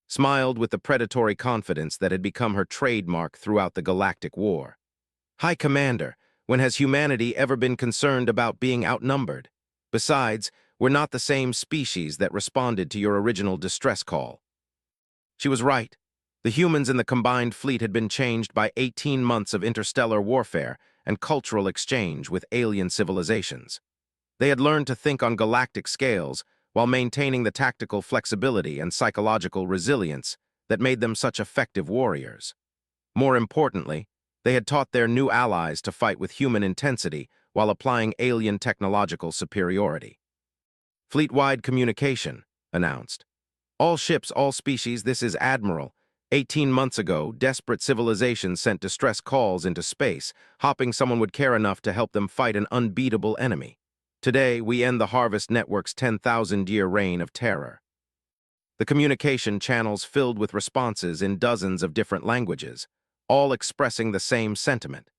Smiled with the predatory confidence that had become her trademark throughout the Galactic War. High Commander, when has humanity ever been concerned about being outnumbered? Besides, we're not the same species that responded to your original distress call. She was right. The humans in the combined fleet had been changed by 18 months of interstellar warfare and cultural exchange with alien civilizations. They had learned to think on galactic scales while maintaining the tactical flexibility and psychological resilience that made them such effective warriors. More importantly, they had taught their new allies to fight with human intensity while applying alien technological superiority. Fleet-wide communication, announced. All ships, all species, this is Admiral. 18 months ago, desperate civilizations sent distress calls into space, hoping someone would care enough to help them fight an unbeatable enemy. Today, we end the Harvest Network's 10,000-year reign of terror. The communication channels filled with responses in dozens of different languages, all expressing the same sentiment.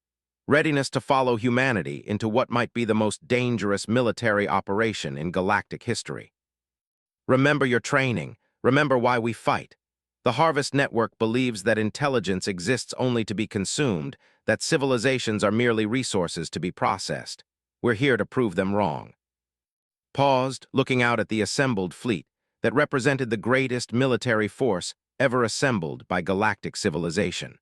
Readiness to follow humanity into what might be the most dangerous military operation in galactic history. Remember your training. Remember why we fight. The Harvest Network believes that intelligence exists only to be consumed, that civilizations are merely resources to be processed. We're here to prove them wrong. Paused, looking out at the assembled fleet that represented the greatest military force ever assembled by galactic civilization.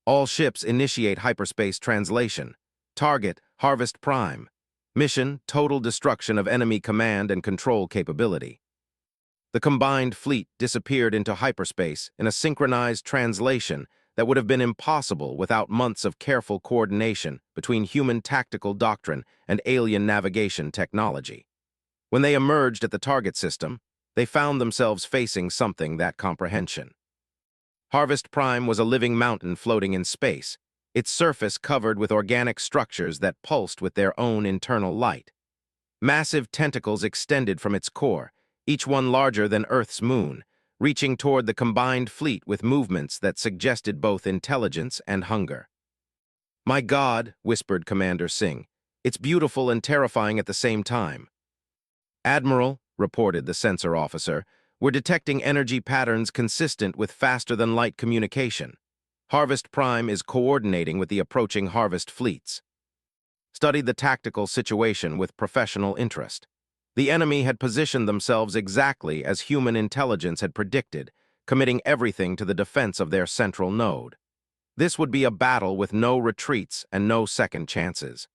All ships initiate hyperspace translation. Target, Harvest Prime. Mission, total destruction of enemy command and control capability. The combined fleet disappeared into hyperspace in a synchronized translation that would have been impossible without months of careful coordination between human tactical doctrine and alien navigation technology. When they emerged at the target system, they found themselves facing something that comprehension. Harvest Prime was a living mountain floating in space, its surface covered with organic structures that pulsed with their own internal light. Massive tentacles extended from its core, each one larger than Earth's moon, reaching toward the combined fleet with movements that suggested both intelligence and hunger. My God, whispered Commander Singh, it's beautiful and terrifying at the same time. Admiral, reported the sensor officer, we're detecting energy patterns consistent with faster-than-light communication. Harvest Prime is coordinating with the approaching Harvest fleets. studied the tactical situation with professional interest. The enemy had positioned themselves exactly as human intelligence had predicted, committing everything to the defense of their central node. This would be a battle with no retreats and no second chances.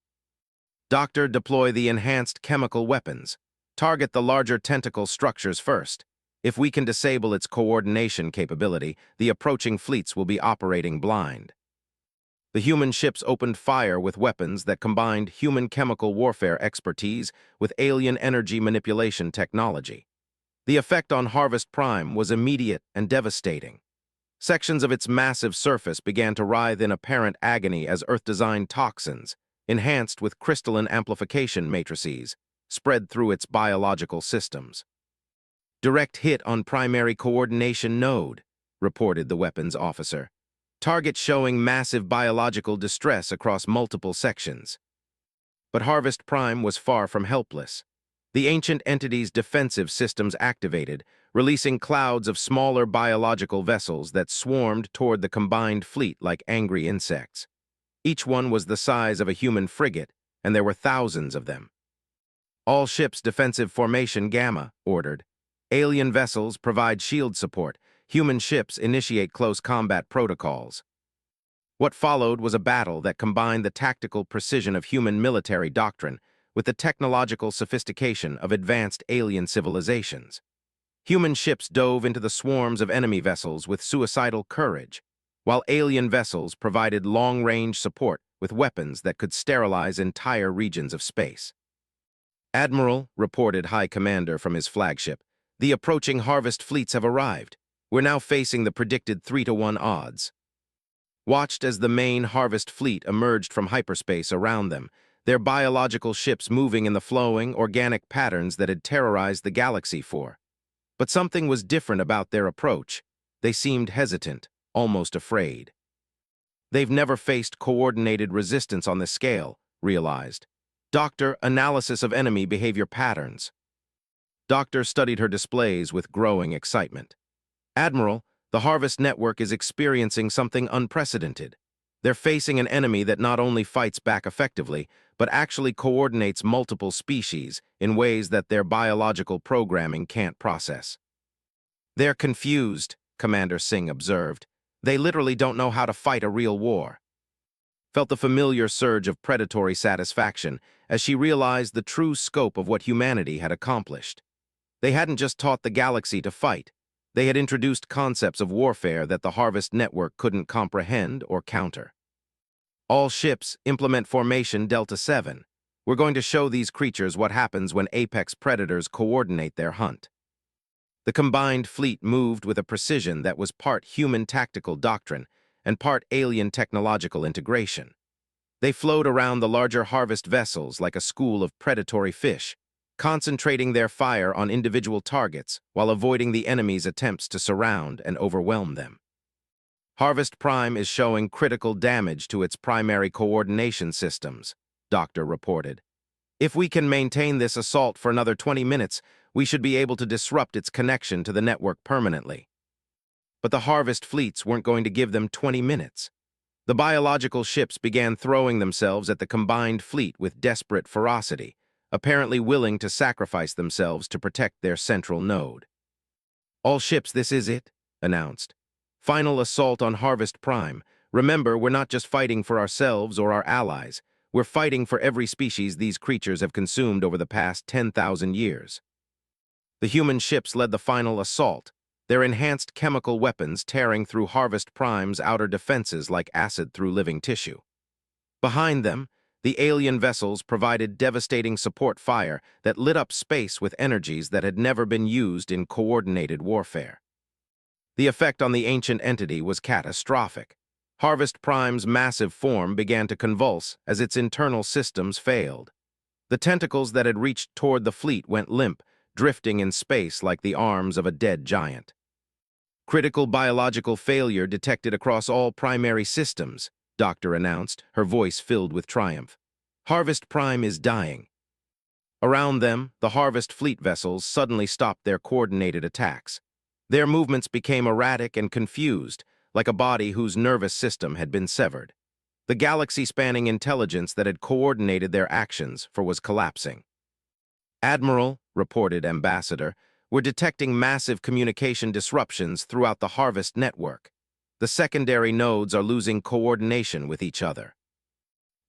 Doctor, deploy the enhanced chemical weapons. Target the larger tentacle structures first. If we can disable its coordination capability, the approaching fleets will be operating blind. The human ships opened fire with weapons that combined human chemical warfare expertise with alien energy manipulation technology. The effect on Harvest Prime was immediate and devastating. Sections of its massive surface began to writhe in apparent agony as Earth-designed toxins, enhanced with crystalline amplification matrices, spread through its biological systems. Direct hit on primary coordination node, reported the weapons officer. Target showing massive biological distress across multiple sections. But Harvest Prime was far from helpless. The ancient entity's defensive systems activated, releasing clouds of smaller biological vessels that swarmed toward the combined fleet like angry insects. Each one was the size of a human frigate, and there were thousands of them. All ships defensive formation Gamma, ordered. Alien vessels provide shield support. Human ships initiate close combat protocols. What followed was a battle that combined the tactical precision of human military doctrine with the technological sophistication of advanced alien civilizations. Human ships dove into the swarms of enemy vessels with suicidal courage, while alien vessels provided long-range support with weapons that could sterilize entire regions of space. Admiral, reported High Commander from his flagship, the approaching Harvest fleets have arrived. We're now facing the predicted 3-to-1 odds. Watched as the main Harvest fleet emerged from hyperspace around them, their biological ships moving in the flowing, organic patterns that had terrorized the galaxy for. But something was different about their approach. They seemed hesitant, almost afraid. They've never faced coordinated resistance on this scale, realized. Doctor, analysis of enemy behavior patterns. Doctor studied her displays with growing excitement. Admiral, the Harvest Network is experiencing something unprecedented. They're facing an enemy that not only fights back effectively, but actually coordinates multiple species in ways that their biological programming can't process. They're confused, Commander Singh observed. They literally don't know how to fight a real war. Felt the familiar surge of predatory satisfaction as she realized the true scope of what humanity had accomplished. They hadn't just taught the galaxy to fight. They had introduced concepts of warfare that the Harvest Network couldn't comprehend or counter. All ships implement formation Delta 7. We're going to show these creatures what happens when apex predators coordinate their hunt. The combined fleet moved with a precision that was part human tactical doctrine and part alien technological integration. They flowed around the larger Harvest vessels like a school of predatory fish, concentrating their fire on individual targets while avoiding the enemy's attempts to surround and overwhelm them. Harvest Prime is showing critical damage to its primary coordination systems, Doctor reported. If we can maintain this assault for another 20 minutes, we should be able to disrupt its connection to the network permanently. But the Harvest fleets weren't going to give them 20 minutes. The biological ships began throwing themselves at the combined fleet with desperate ferocity, apparently willing to sacrifice themselves to protect their central node. All ships, this is it, announced. Final assault on Harvest Prime. Remember, we're not just fighting for ourselves or our allies. We're fighting for every species these creatures have consumed over the past 10,000 years. The human ships led the final assault, their enhanced chemical weapons tearing through Harvest Prime's outer defenses like acid through living tissue. Behind them, the alien vessels provided devastating support fire that lit up space with energies that had never been used in coordinated warfare. The effect on the ancient entity was catastrophic. Harvest Prime's massive form began to convulse as its internal systems failed. The tentacles that had reached toward the fleet went limp, drifting in space like the arms of a dead giant. Critical biological failure detected across all primary systems, Doctor announced, her voice filled with triumph. Harvest Prime is dying. Around them, the Harvest fleet vessels suddenly stopped their coordinated attacks. Their movements became erratic and confused, like a body whose nervous system had been severed. The galaxy-spanning intelligence that had coordinated their actions was collapsing. "Admiral," reported Ambassador, "we're detecting massive communication disruptions throughout the Harvest network. The secondary nodes are losing coordination with each other."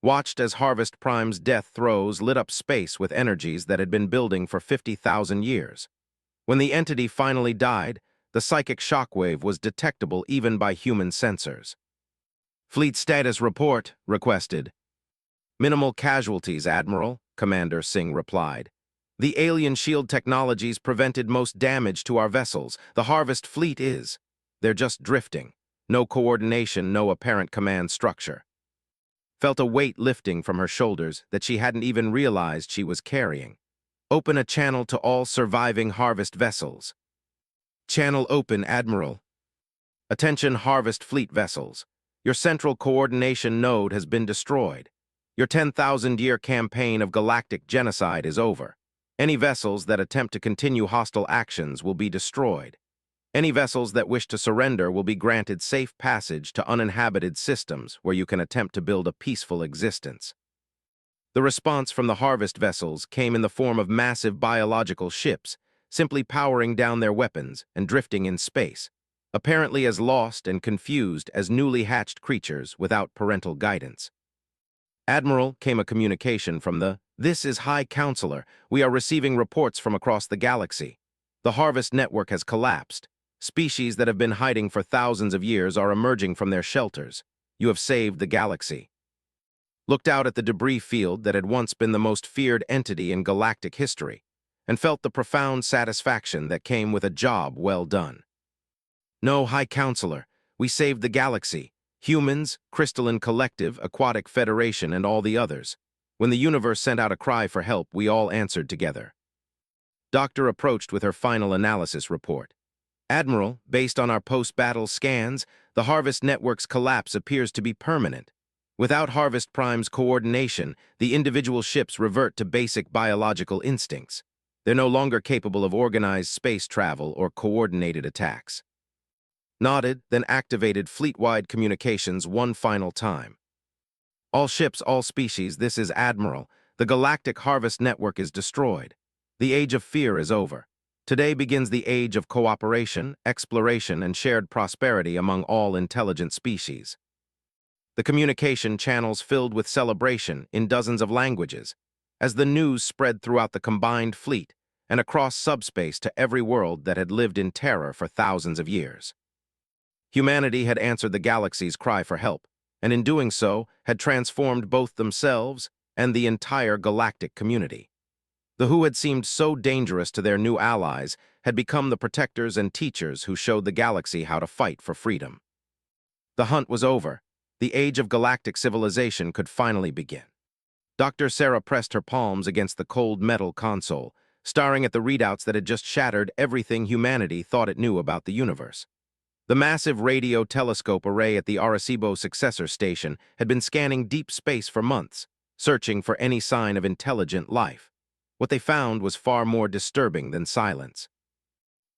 Watched as Harvest Prime's death throes lit up space with energies that had been building for 50,000 years. When the entity finally died, the psychic shockwave was detectable even by human sensors. "Fleet status report," requested. "Minimal casualties, Admiral," Commander Singh replied. "The alien shield technologies prevented most damage to our vessels. The Harvest fleet is. They're just drifting. No coordination, no apparent command structure." Felt a weight lifting from her shoulders that she hadn't even realized she was carrying. "Open a channel to all surviving Harvest vessels." "Channel open, Admiral." "Attention Harvest fleet vessels. Your central coordination node has been destroyed. Your 10,000-year campaign of galactic genocide is over. Any vessels that attempt to continue hostile actions will be destroyed. Any vessels that wish to surrender will be granted safe passage to uninhabited systems where you can attempt to build a peaceful existence." The response from the Harvest vessels came in the form of massive biological ships, simply powering down their weapons and drifting in space, apparently as lost and confused as newly hatched creatures without parental guidance. "Admiral," came a communication from the "This is High Counselor. We are receiving reports from across the galaxy. The Harvest network has collapsed. Species that have been hiding for thousands of years are emerging from their shelters. You have saved the galaxy." Looked out at the debris field that had once been the most feared entity in galactic history, and felt the profound satisfaction that came with a job well done. "No, High Counselor, we saved the galaxy. Humans, Crystalline Collective, Aquatic Federation, and all the others. When the universe sent out a cry for help, we all answered together." Doctor approached with her final analysis report. "Admiral, based on our post-battle scans, the Harvest network's collapse appears to be permanent. Without Harvest Prime's coordination, the individual ships revert to basic biological instincts. They're no longer capable of organized space travel or coordinated attacks." Nodded, then activated fleet-wide communications one final time. "All ships, all species, this is Admiral. The Galactic Harvest Network is destroyed. The age of fear is over. Today begins the age of cooperation, exploration, and shared prosperity among all intelligent species." The communication channels filled with celebration in dozens of languages, as the news spread throughout the combined fleet and across subspace to every world that had lived in terror for thousands of years. Humanity had answered the galaxy's cry for help, and in doing so had transformed both themselves and the entire galactic community. The who had seemed so dangerous to their new allies had become the protectors and teachers who showed the galaxy how to fight for freedom. The hunt was over. The age of galactic civilization could finally begin. Dr. Sarah pressed her palms against the cold metal console, staring at the readouts that had just shattered everything humanity thought it knew about the universe. The massive radio telescope array at the Arecibo successor station had been scanning deep space for months, searching for any sign of intelligent life. What they found was far more disturbing than silence.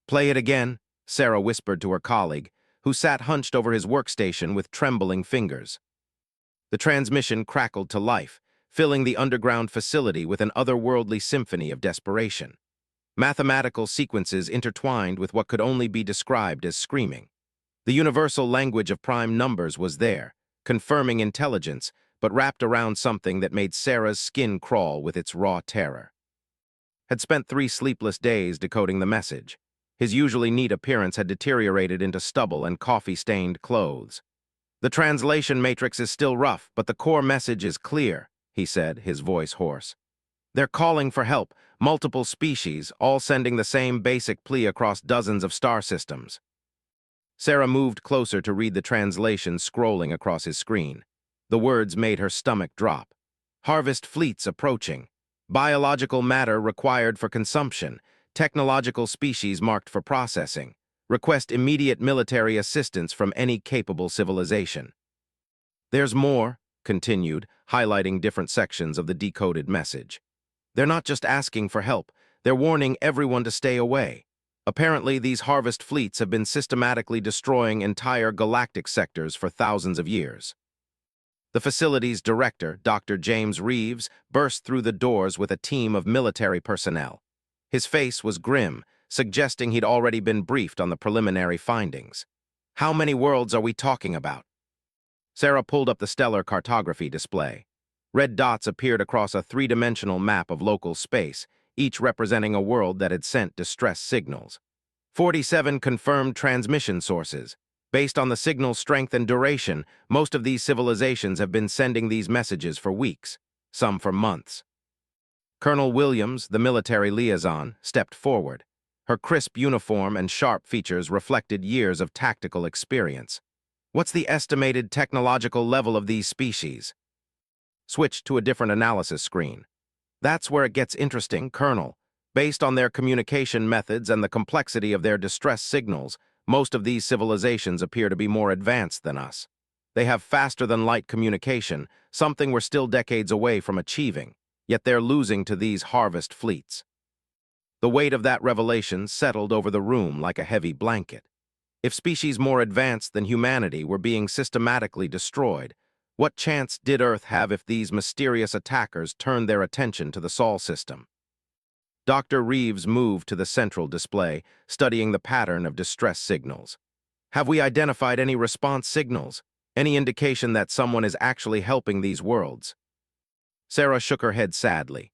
"Play it again," Sarah whispered to her colleague, who sat hunched over his workstation with trembling fingers. The transmission crackled to life, filling the underground facility with an otherworldly symphony of desperation. Mathematical sequences intertwined with what could only be described as screaming. The universal language of prime numbers was there, confirming intelligence, but wrapped around something that made Sarah's skin crawl with its raw terror. Had spent 3 sleepless days decoding the message. His usually neat appearance had deteriorated into stubble and coffee-stained clothes. "The translation matrix is still rough, but the core message is clear," he said, his voice hoarse. "They're calling for help, multiple species, all sending the same basic plea across dozens of star systems." Sarah moved closer to read the translation scrolling across his screen. The words made her stomach drop. "Harvest fleets approaching. Biological matter required for consumption. Technological species marked for processing. Request immediate military assistance from any capable civilization." "There's more," continued, highlighting different sections of the decoded message. "They're not just asking for help, they're warning everyone to stay away. Apparently, these Harvest fleets have been systematically destroying entire galactic sectors for thousands of years." The facility's director, Dr. James Reeves, burst through the doors with a team of military personnel. His face was grim, suggesting he'd already been briefed on the preliminary findings. How many worlds are we talking about? Sarah pulled up the stellar cartography display. Red dots appeared across a three-dimensional map of local space, each representing a world that had sent distress signals. 47 confirmed transmission sources. Based on the signal's strength and duration, most of these civilizations have been sending these messages for weeks, some for months. Colonel Williams, the military liaison, stepped forward. Her crisp uniform and sharp features reflected years of tactical experience. What's the estimated technological level of these species? Switch to a different analysis screen. That's where it gets interesting, Colonel. Based on their communication methods and the complexity of their distress signals, most of these civilizations appear to be more advanced than us. They have faster-than-light communication, something we're still decades away from achieving, yet they're losing to these harvest fleets. The weight of that revelation settled over the room like a heavy blanket. If species more advanced than humanity were being systematically destroyed, what chance did Earth have if these mysterious attackers turned their attention to the Sol system? Dr. Reeves moved to the central display, studying the pattern of distress signals. Have we identified any response signals? Any indication that someone is actually helping these worlds? Sarah shook her head sadly.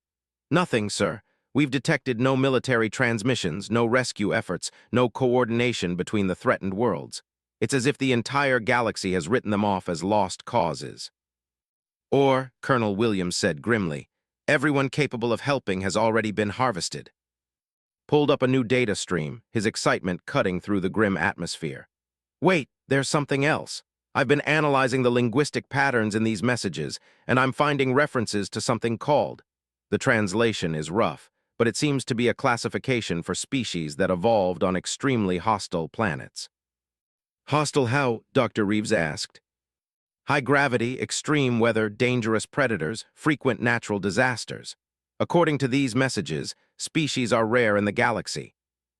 Nothing, sir. We've detected no military transmissions, no rescue efforts, no coordination between the threatened worlds. It's as if the entire galaxy has written them off as lost causes. Or, Colonel Williams said grimly, everyone capable of helping has already been harvested. Pulled up a new data stream, his excitement cutting through the grim atmosphere. Wait, there's something else. I've been analyzing the linguistic patterns in these messages, and I'm finding references to something called. The translation is rough, but it seems to be a classification for species that evolved on extremely hostile planets. Hostile how? Dr. Reeves asked. High gravity, extreme weather, dangerous predators, frequent natural disasters. According to these messages, species are rare in the galaxy.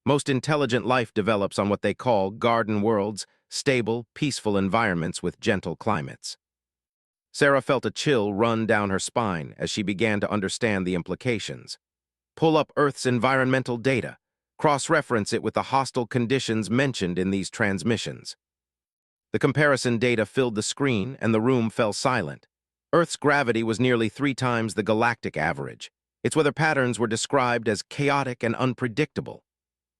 Most intelligent life develops on what they call garden worlds, stable, peaceful environments with gentle climates. Sarah felt a chill run down her spine as she began to understand the implications. Pull up Earth's environmental data. Cross-reference it with the hostile conditions mentioned in these transmissions. The comparison data filled the screen, and the room fell silent. Earth's gravity was nearly 3 times the galactic average. Its weather patterns were described as chaotic and unpredictable.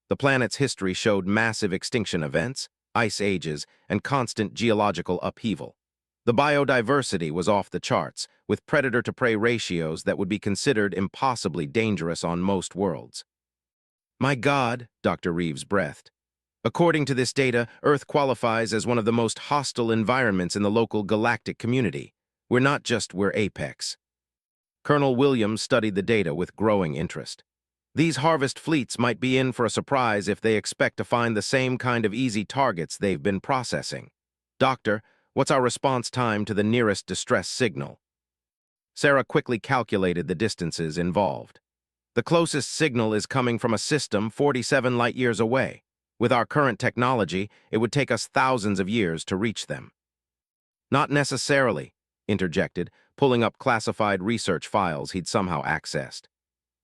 The planet's history showed massive extinction events, ice ages, and constant geological upheaval. The biodiversity was off the charts, with predator-to-prey ratios that would be considered impossibly dangerous on most worlds. My God, Dr. Reeves breathed. According to this data, Earth qualifies as one of the most hostile environments in the local galactic community. We're apex. Colonel Williams studied the data with growing interest. These harvest fleets might be in for a surprise if they expect to find the same kind of easy targets they've been processing. Doctor, what's our response time to the nearest distress signal? Sarah quickly calculated the distances involved. The closest signal is coming from a system 47 light-years away. With our current technology, it would take us thousands of years to reach them. Not necessarily, interjected, pulling up classified research files he'd somehow accessed.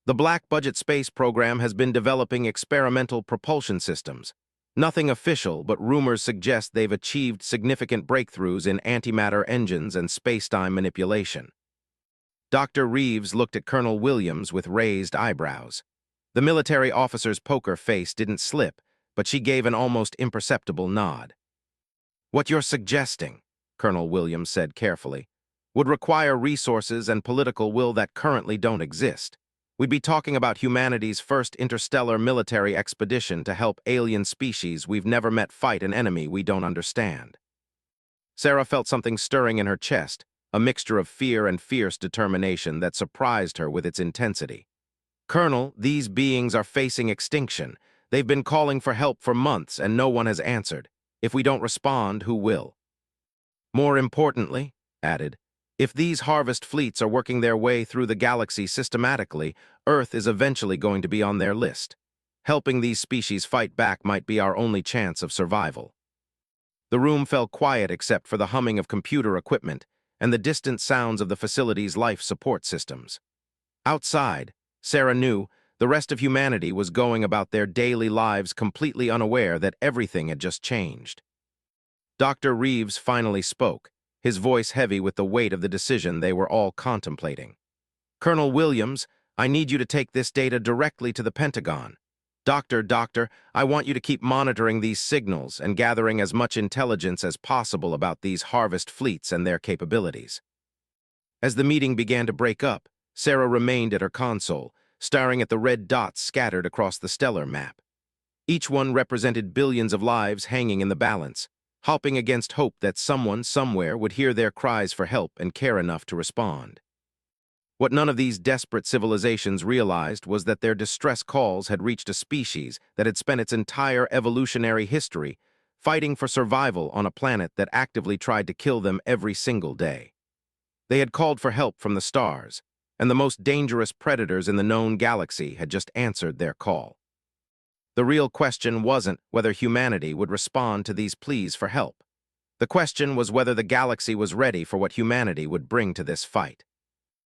The black-budget space program has been developing experimental propulsion systems. Nothing official, but rumors suggest they've achieved significant breakthroughs in antimatter engines and space-time manipulation. Dr. Reeves looked at Colonel Williams with raised eyebrows. The military officer's poker face didn't slip, but she gave an almost imperceptible nod. What you're suggesting, Colonel Williams said carefully, would require resources and political will that currently don't exist. We'd be talking about humanity's first interstellar military expedition to help alien species we've never met fight an enemy we don't understand. Sarah felt something stirring in her chest, a mixture of fear and fierce determination that surprised her with its intensity. Colonel, these beings are facing extinction. They've been calling for help for months, and no one has answered. If we don't respond, who will? More importantly, added, if these harvest fleets are working their way through the galaxy systematically, Earth is eventually going to be on their list. Helping these species fight back might be our only chance of survival. The room fell quiet except for the humming of computer equipment, and the distant sounds of the facility's life support systems. Outside, Sarah knew the rest of humanity was going about their daily lives completely unaware that everything had just changed. Dr. Reeves finally spoke, his voice heavy with the weight of the decision they were all contemplating. "Colonel Williams, I need you to take this data directly to the Pentagon. Doctor, I want you to keep monitoring these signals and gathering as much intelligence as possible about these harvest fleets and their capabilities." As the meeting began to break up, Sarah remained at her console, staring at the red dots scattered across the stellar map. Each one represented billions of lives hanging in the balance, hopping against hope that someone somewhere would hear their cries for help and care enough to respond. What none of these desperate civilizations realized was that their distress calls had reached a species that had spent its entire evolutionary history fighting for survival on a planet that actively tried to kill them every single day. They had called for help from the stars, and the most dangerous predators in the known galaxy had just answered their call. The real question wasn't whether humanity would respond to these pleas for help. The question was whether the galaxy was ready for what humanity would bring to this fight.